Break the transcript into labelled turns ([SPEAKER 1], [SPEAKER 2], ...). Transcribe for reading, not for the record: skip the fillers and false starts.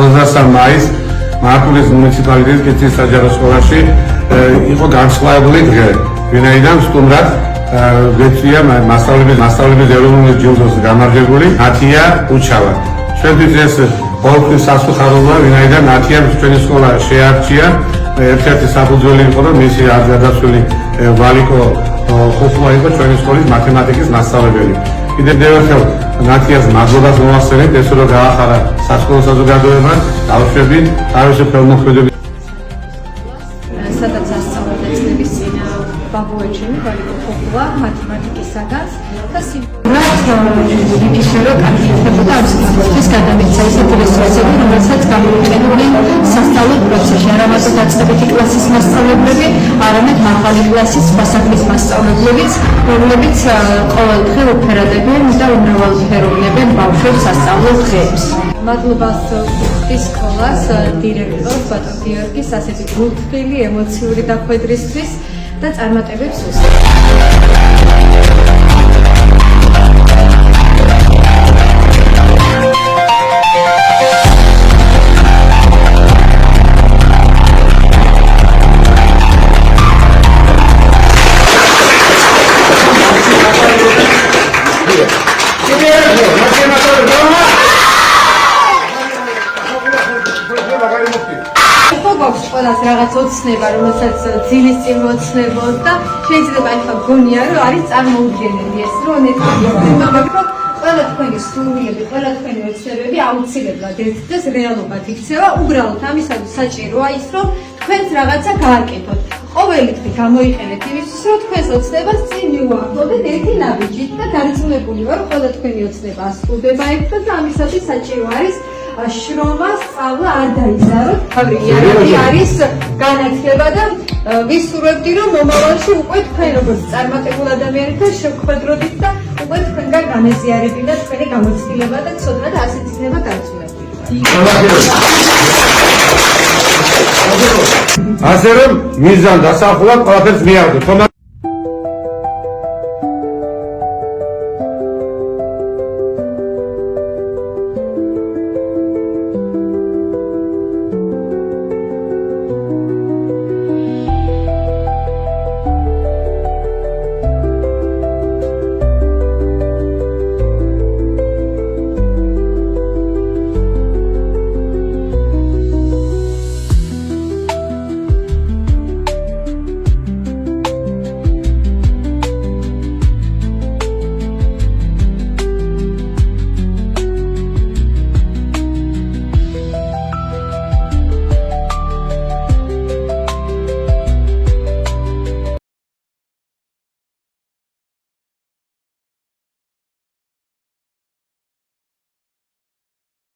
[SPEAKER 1] 23 მაისს მარტვილის მუნიციპალიტეტის კითხვის საჯარო სკოლაში იყო განსხვავებული დღე, ვინაიდან სტუმრად გვეწვია მასწავლებლების ეროვნული ჯილდოს გამარჯვებული ნათია უჩავა. ჩვენთვის ეს ყოველთვის სასიხარულოა, ვინაიდან ნათიამ ჩვენი სკოლა შეარჩია. ერთ-ერთი საფუძველი იყო, რომ მისი გარდაცვლილი ვალიკო ხოხლა იყო ჩვენი სკოლის მათემატიკის მასწავლებელი. კიდევ ერთხელ ნათიას მადლობას მოვახსენებთ, ეს რომ გაახარა სასკოლო საზოგადოება, ბავშვები თავისი ხელმოქმედებით.
[SPEAKER 2] სადაც ასწავლეთ წლების წინ ბაბუაჩემი ვალიკო ხოხლა მათემატიკისაგან და იმის რომ კანონდებოდა ამ სკოლაში გადამეცა ის ინტერესები, რომელსაც გამოიყენებენ სასწავლო პროცესში, არა მარტო დაწყებითი კლასის მასწავლებლები, არამედ მაღალი კლასის სასწავლებლის მასწავლებლებიც, რომლებიც ყოველდღე უფერადებენ და უმრავალფეროვნებენ ბავშვებს სასწავლო დღეებს. მადლობას ვუხდი სკოლას დირექტორს ბატონ გიორგის ასეთი გულთბილი ემოციური დახვედრისთვის და წარმატებებს უსწრებს. ყველას რაღაც ოცნება, რომელსაც ძილის წინ მოცნებოთ და შეიძლება ახლა გონია, რომ არის წარმოუდგენელი ეს, რომ ყველა თქვენი სურვილები, ყველა თქვენი ოცნებები აუცილებლად ერთდროს რეალობად იქცევა. უბრალოდ ამისათვის საჭიროა ის, რომ თქვენს რაღაცა გააკეთოთ. ყოველი დღე გამოიყენეთ იმისთვის, რომ თქვენს ოცნებას წინ მიუახლოვდეთ ერთი ნაბიჯით და გარწმუნებული ვარ, რომ ყველა თქვენი ოცნება ასრულდება ერთდროს და ამისათვის საჭირო არის შრომა, სწავლა არ დაიზაროთ. თავი არის განათლება და ვისურვებდი, რომ მომავალში უკვე თქვენ როგორც წარმატებულ ადამიანებთან შევხვედროდით და უკვე თქვენგან განეზიარებინა თქვენი გამოცდილება და ცოდნა და ასეთ იქნება გარწმუნებული.
[SPEAKER 1] ასე რომ მიზან დასახულად ყველაფერს მიაღწევთ.